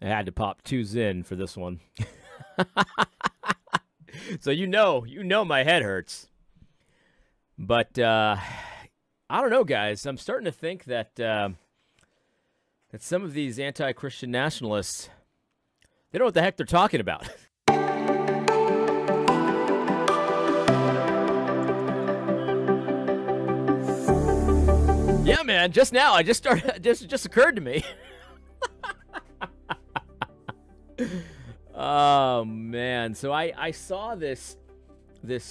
I had to pop two Zyn for this one. So you know my head hurts. But I don't know, guys. I'm starting to think that that some of these anti-Christian nationalists, they don't know what the heck they're talking about. Yeah, man. Just now, I just started. Just occurred to me. Oh man. So I saw this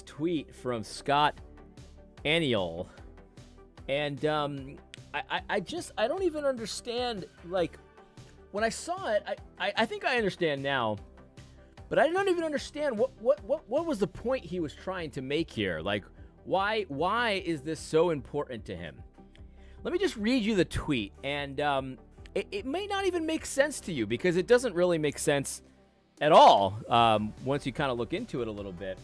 tweet from Scott Aniol, and I don't even understand. Like, when I saw it, I think I understand now, but I don't even understand what was the point he was trying to make here. Like, why is this so important to him? Let me just read you the tweet, and it may not even make sense to you, because it doesn't really make sense at all once you kind of look into it a little bit.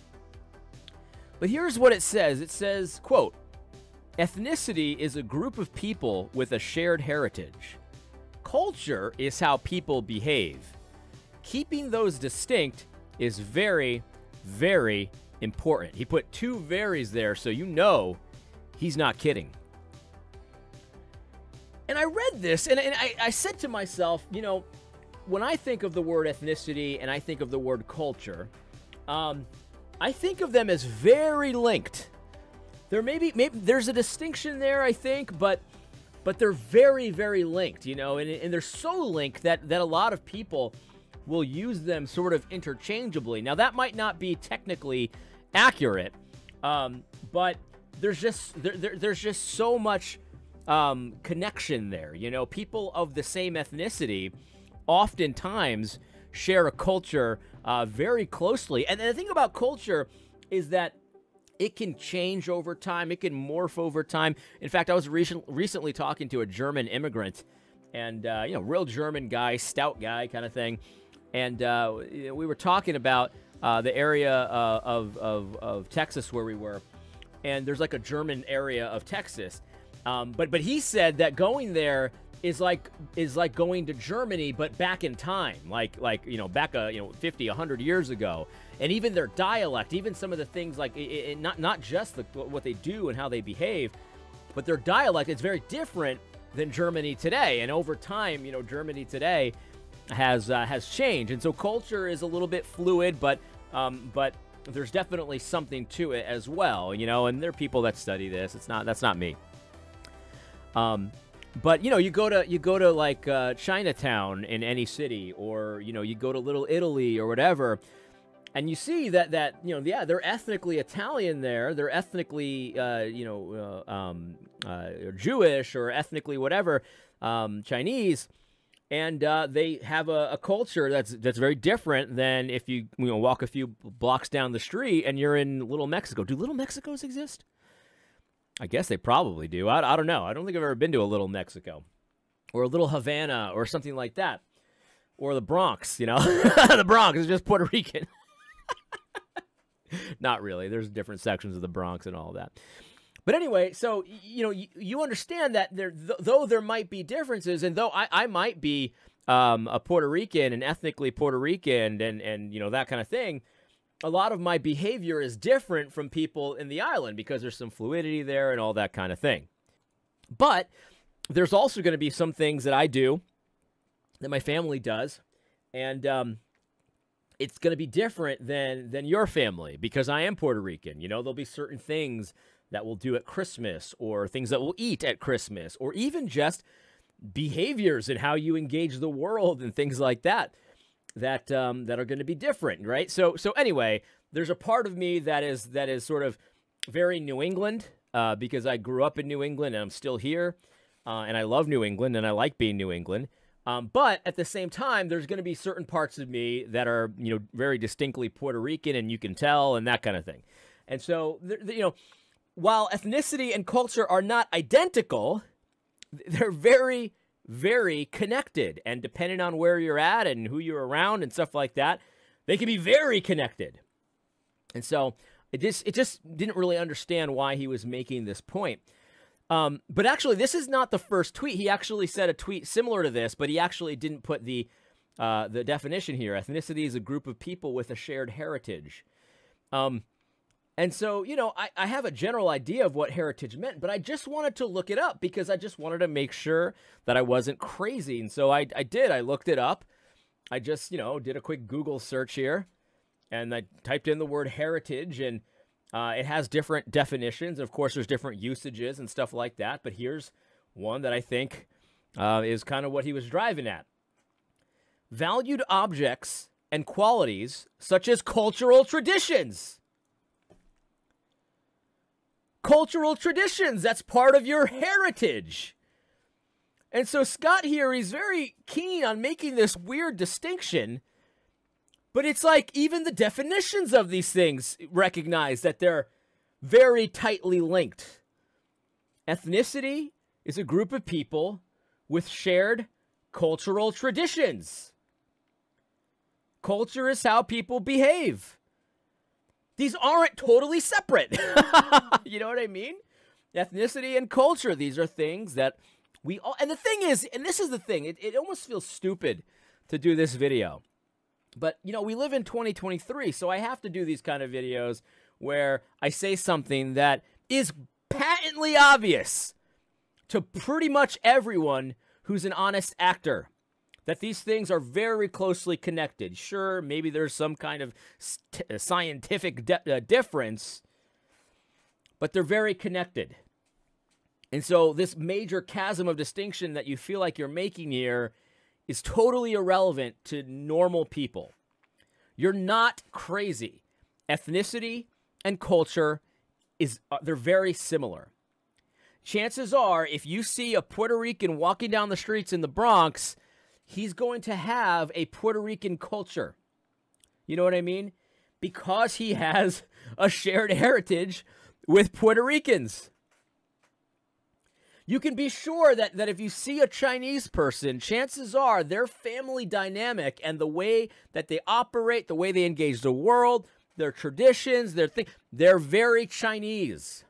But here's what it says. It says, quote, "Ethnicity is a group of people with a shared heritage. Culture is how people behave. Keeping those distinct is very, very important." He put two verys there, so you know he's not kidding. And I read this, and I said to myself, you know, when I think of the word ethnicity and I think of the word culture, I think of them as very linked. There maybe there's a distinction there, I think, but they're very, very linked, you know, and they're so linked that a lot of people will use them sort of interchangeably. Now, that might not be technically accurate, but there's just so much connection there. You know, people of the same ethnicity oftentimes share a culture very closely. And the thing about culture is that it can change over time. It can morph over time. In fact, I was recently talking to a German immigrant, and, you know, real German guy, stout guy kind of thing. And we were talking about the area of Texas where we were. And there's like a German area of Texas. But he said that going there is like going to Germany, but back in time, like you know, back 50, 100 years ago. And even their dialect, even some of the things, like not just what they do and how they behave, but their dialect is very different than Germany today. And over time, you know, Germany today has changed, and so culture is a little bit fluid, but there's definitely something to it as well, you know. And there are people that study this. That's not me. But you know, you go to like Chinatown in any city, or you know, you go to Little Italy or whatever, and you see that you know, yeah, they're ethnically Italian there, they're ethnically Jewish, or ethnically whatever, Chinese, and they have a culture that's very different than if you walk a few blocks down the street and you're in Little Mexico. Do Little Mexicos exist? I guess they probably do. I don't know. I don't think I've ever been to a Little Mexico, or a Little Havana, or something like that, or the Bronx. You know, the Bronx is just Puerto Rican. Not really. There's different sections of the Bronx and all that. But anyway, so you know, you understand that though there might be differences, and though I might be a Puerto Rican and ethnically Puerto Rican, and you know, that kind of thing, a lot of my behavior is different from people in the island because there's some fluidity there and all that kind of thing. But there's also going to be some things that I do that my family does, and it's going to be different than your family, because I am Puerto Rican. You know, there'll be certain things that we'll do at Christmas, or things that we'll eat at Christmas, or even just behaviors and how you engage the world and things like that. That are going to be different, right? So anyway, there's a part of me that is sort of very New England, because I grew up in New England and I'm still here, and I love New England and I like being New England. But at the same time, there's going to be certain parts of me that are, you know, very distinctly Puerto Rican, and you can tell, and that kind of thing. And so, you know, while ethnicity and culture are not identical, they're very, very connected, and depending on where you're at and who you're around and stuff like that, they can be very connected. And so it just didn't really understand why he was making this point. But actually, this is not the first tweet. He actually said a tweet similar to this, but he actually didn't put the the definition here. Ethnicity is a group of people with a shared heritage. And so, you know, I have a general idea of what heritage meant, but I just wanted to look it up because I just wanted to make sure that I wasn't crazy. And so I did. I looked it up. I just, you know, did a quick Google search here, and I typed in the word heritage, and it has different definitions. Of course, there's different usages and stuff like that, but here's one that I think is kind of what he was driving at. Valued objects and qualities such as cultural traditions. Cultural traditions, that's part of your heritage. And so Scott here, he's very keen on making this weird distinction, but it's like even the definitions of these things recognize that they're very tightly linked. Ethnicity is a group of people with shared cultural traditions. Culture is how people behave. These aren't totally separate. You know what I mean? Ethnicity and culture, these are things that we all... And the thing is, and this is the thing, it almost feels stupid to do this video. But, you know, we live in 2023, so I have to do these kind of videos where I say something that is patently obvious to pretty much everyone who's an honest actor. That these things are very closely connected. Sure, maybe there's some kind of scientific difference, but they're very connected. And so this major chasm of distinction that you feel like you're making here is totally irrelevant to normal people. You're not crazy. Ethnicity and culture, they're very similar. Chances are, if you see a Puerto Rican walking down the streets in the Bronx, he's going to have a Puerto Rican culture. You know what I mean? Because he has a shared heritage with Puerto Ricans. You can be sure that if you see a Chinese person, chances are their family dynamic and the way that they operate, the way they engage the world, their traditions, they're very Chinese.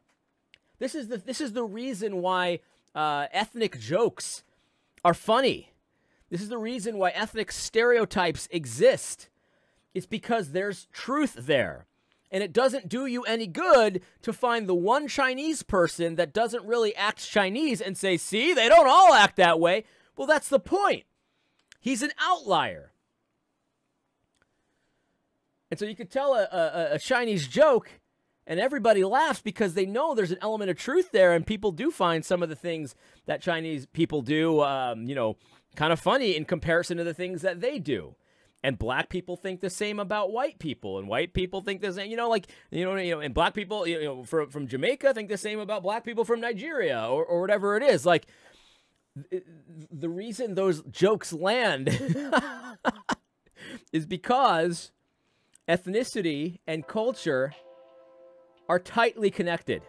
This is the reason why ethnic jokes are funny. This is the reason why ethnic stereotypes exist. It's because there's truth there. And it doesn't do you any good to find the one Chinese person that doesn't really act Chinese and say, see, they don't all act that way. Well, that's the point. He's an outlier. And so you could tell a Chinese joke and everybody laughs because they know there's an element of truth there, and people do find some of the things that Chinese people do, you know, kind of funny in comparison to the things that they do. And black people think the same about white people, and white people think the same, and black people, from Jamaica think the same about black people from Nigeria or whatever it is. Like, the reason those jokes land is because ethnicity and culture are tightly connected.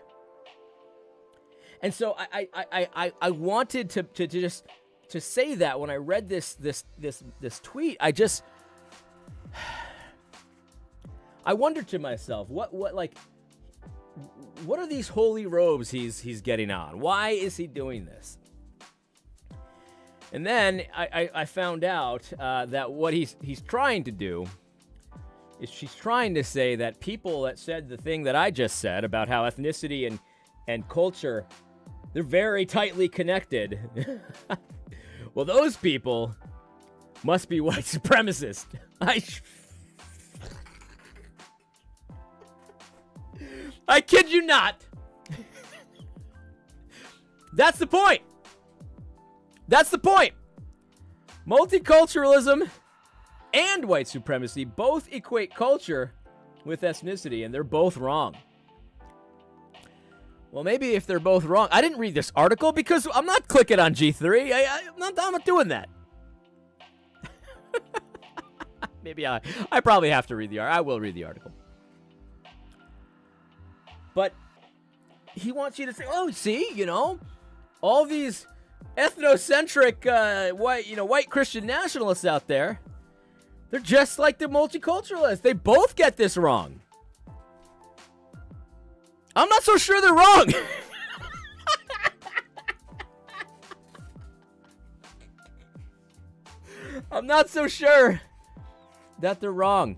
And so I wanted to just to say that when I read this tweet, I wondered to myself, what are these holy robes he's getting on? Why is he doing this? And then I found out that what he's trying to do is she's trying to say that people that said the thing that I just said about how ethnicity and culture, they're very tightly connected. Well, those people must be white supremacists. I kid you not. That's the point. That's the point. Multiculturalism and white supremacy both equate culture with ethnicity, and they're both wrong. Well, maybe if they're both wrong, I didn't read this article because I'm not clicking on G3. I'm not doing that. Maybe I probably have to read the article. I will read the article. But he wants you to say, oh, see, all these ethnocentric white Christian nationalists out there, they're just like the multiculturalists. They both get this wrong. I'm not so sure they're wrong. I'm not so sure that they're wrong.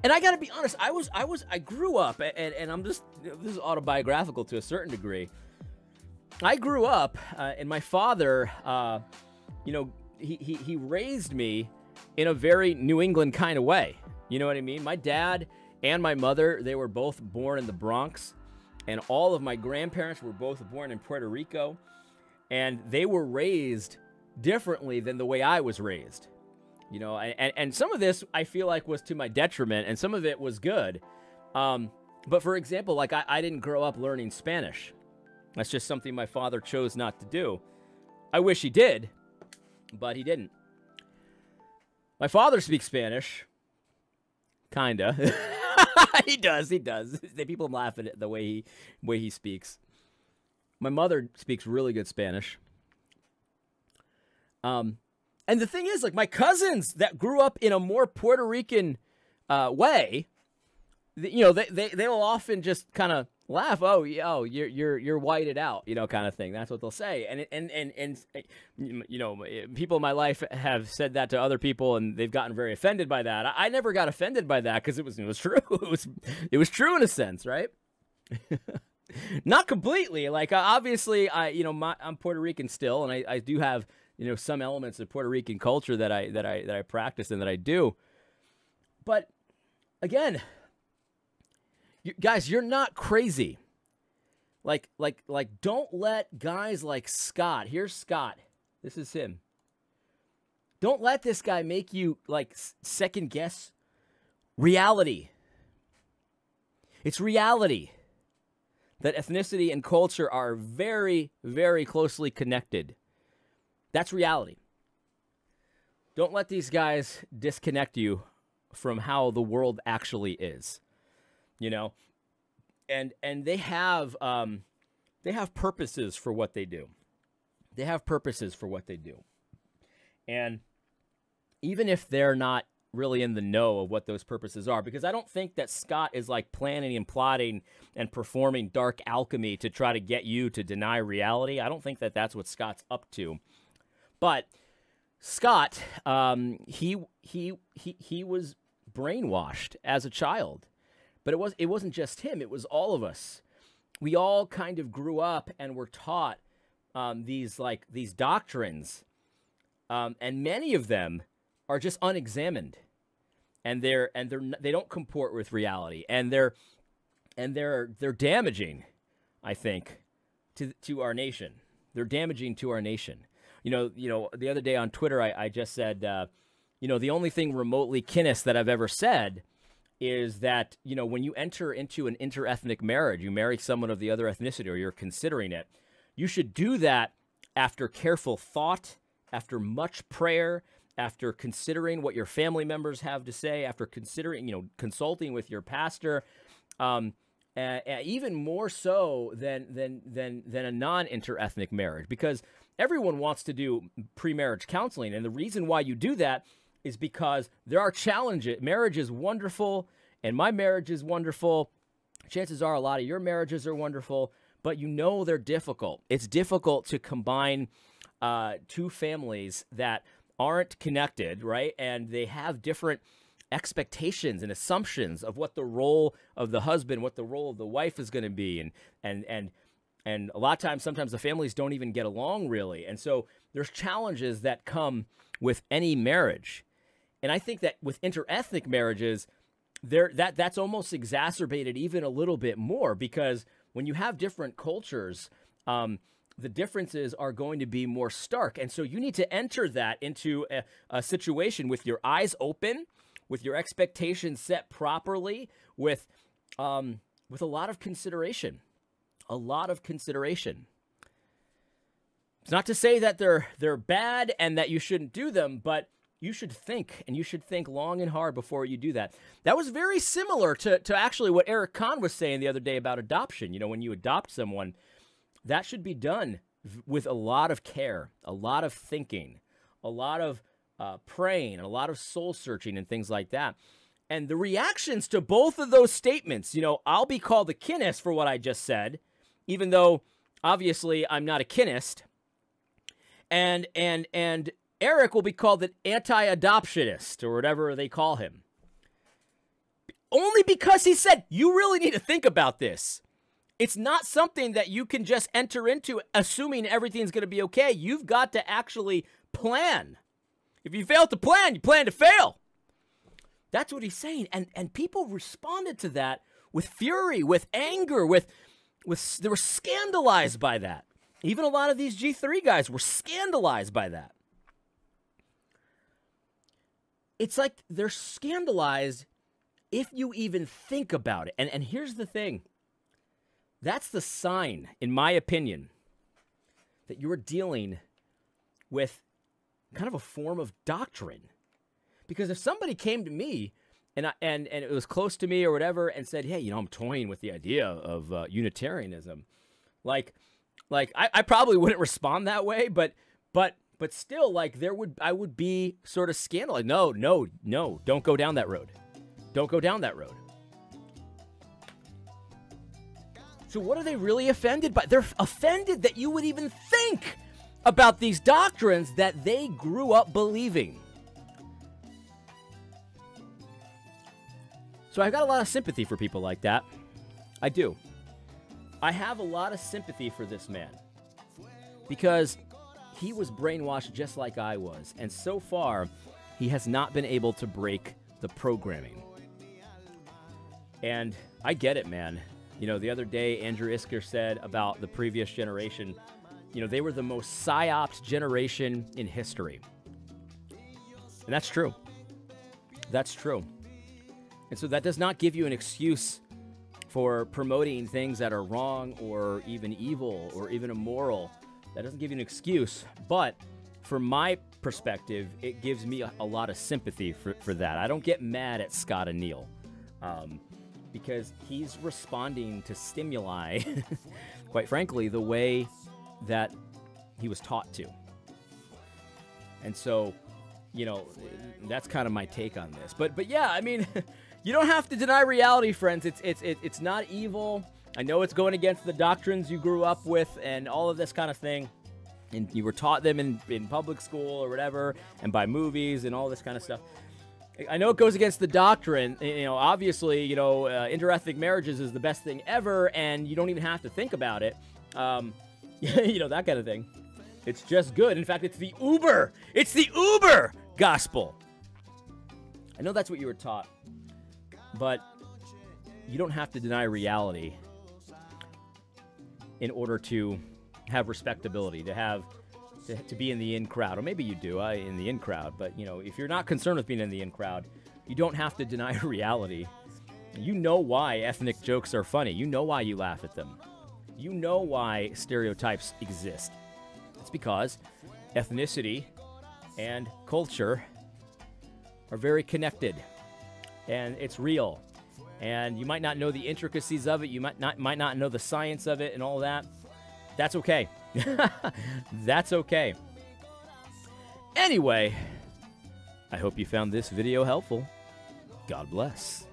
And I gotta be honest, I grew up, and I'm just, this is autobiographical to a certain degree. I grew up, and my father, he raised me in a very New England kind of way. You know what I mean? My dad and my mother, they were both born in the Bronx, and all of my grandparents were both born in Puerto Rico, and they were raised differently than the way I was raised. You know, and some of this I feel like was to my detriment, and some of it was good. But for example, like I didn't grow up learning Spanish. That's just something my father chose not to do. I wish he did, but he didn't. My father speaks Spanish. Kinda. He does. People laugh at it the way he speaks. My mother speaks really good Spanish. And the thing is, like, my cousins that grew up in a more Puerto Rican way, they'll often just kind of laugh. Oh, you're whited out, kind of thing. That's what they'll say. And people in my life have said that to other people, and they've gotten very offended by that. I never got offended by that because it was true. It was true in a sense, right? Not completely. Like, obviously, I'm Puerto Rican still, and I do have some elements of Puerto Rican culture that I practice and that I do. But again, guys, you're not crazy. Like, don't let guys like Scott. Here's Scott. This is him. Don't let this guy make you like second guess reality. It's reality that ethnicity and culture are very, very closely connected. That's reality. Don't let these guys disconnect you from how the world actually is, and they have purposes for what they do. They have purposes for what they do. And even if they're not really in the know of what those purposes are, because I don't think that Scott is like planning and plotting and performing dark alchemy to try to get you to deny reality. I don't think that that's what Scott's up to. But Scott, he was brainwashed as a child, but it wasn't just him; it was all of us. We all kind of grew up and were taught these doctrines, and many of them are just unexamined, and they don't comport with reality, and they're damaging, I think, to our nation. They're damaging to our nation. The other day on Twitter, I just said, the only thing remotely kinist that I've ever said is that, when you enter into an interethnic marriage, you marry someone of the other ethnicity, or you're considering it, you should do that after careful thought, after much prayer, after considering what your family members have to say, after considering, consulting with your pastor, even more so than a non-interethnic marriage, because everyone wants to do pre-marriage counseling, and the reason why you do that is because there are challenges. Marriage is wonderful, and my marriage is wonderful. Chances are a lot of your marriages are wonderful, but they're difficult. It's difficult to combine two families that aren't connected, right? And they have different expectations and assumptions of what the role of the husband, what the role of the wife is going to be, and a lot of times, sometimes the families don't even get along really. And so there's challenges that come with any marriage. And I think that with interethnic marriages, that's almost exacerbated even a little bit more, because when you have different cultures, the differences are going to be more stark. And so you need to enter that into a situation with your eyes open, with your expectations set properly, with a lot of consideration. A lot of consideration. It's not to say that they're bad and that you shouldn't do them, but you should think, and you should think long and hard before you do that. That was very similar to actually what Eric Kahn was saying the other day about adoption. When you adopt someone, that should be done with a lot of care, a lot of thinking, a lot of praying, a lot of soul searching and things like that. And the reactions to both of those statements, I'll be called a kinist for what I just said, even though obviously I'm not a kinist. And Eric will be called an anti-adoptionist or whatever they call him. Only because he said, you really need to think about this. It's not something that you can just enter into assuming everything's going to be okay. You've got to actually plan. If you fail to plan, you plan to fail. That's what he's saying. And people responded to that with fury, with anger, they were scandalized by that. Even a lot of these G3 guys were scandalized by that. It's like they're scandalized if you even think about it. And here's the thing. That's the sign, in my opinion, that you're dealing with kind of a form of doctrine. Because if somebody came to me and it was close to me or whatever and said, hey, I'm toying with the idea of Unitarianism, like I probably wouldn't respond that way, but still, like I would be sort of scandalized. No, don't go down that road. Don't go down that road. So what are they really offended by? They're offended that you would even think about these doctrines that they grew up believing. So I've got a lot of sympathy for people like that. I do. I have a lot of sympathy for this man because he was brainwashed just like I was. And so far, he has not been able to break the programming. And I get it, man. The other day, Andrew Isker said about the previous generation, they were the most psyoped generation in history. And that's true. That's true. And so that does not give you an excuse for promoting things that are wrong or even evil or even immoral. That doesn't give you an excuse. But from my perspective, it gives me a lot of sympathy for that. I don't get mad at Scott Aniol. Because he's responding to stimuli, quite frankly, the way that he was taught to. And so, that's kind of my take on this. But yeah, I mean, you don't have to deny reality, friends. It's not evil. I know it's going against the doctrines you grew up with and all of this kind of thing. And you were taught them in public school or whatever, and by movies and all this kind of stuff. I know it goes against the doctrine. Obviously, interethnic marriages is the best thing ever, and you don't even have to think about it. That kind of thing. It's just good. In fact, it's the Uber. It's the Uber gospel. I know that's what you were taught, but you don't have to deny reality in order to have respectability, to be in the in crowd. Or maybe you do in the in crowd, but if you're not concerned with being in the in crowd, you don't have to deny reality. You know why ethnic jokes are funny. You know why you laugh at them. You know why stereotypes exist. It's because ethnicity and culture are very connected, and it's real. And you might not know the intricacies of it. You might not know the science of it and all that. That's okay. That's okay. Anyway, I hope you found this video helpful. God bless.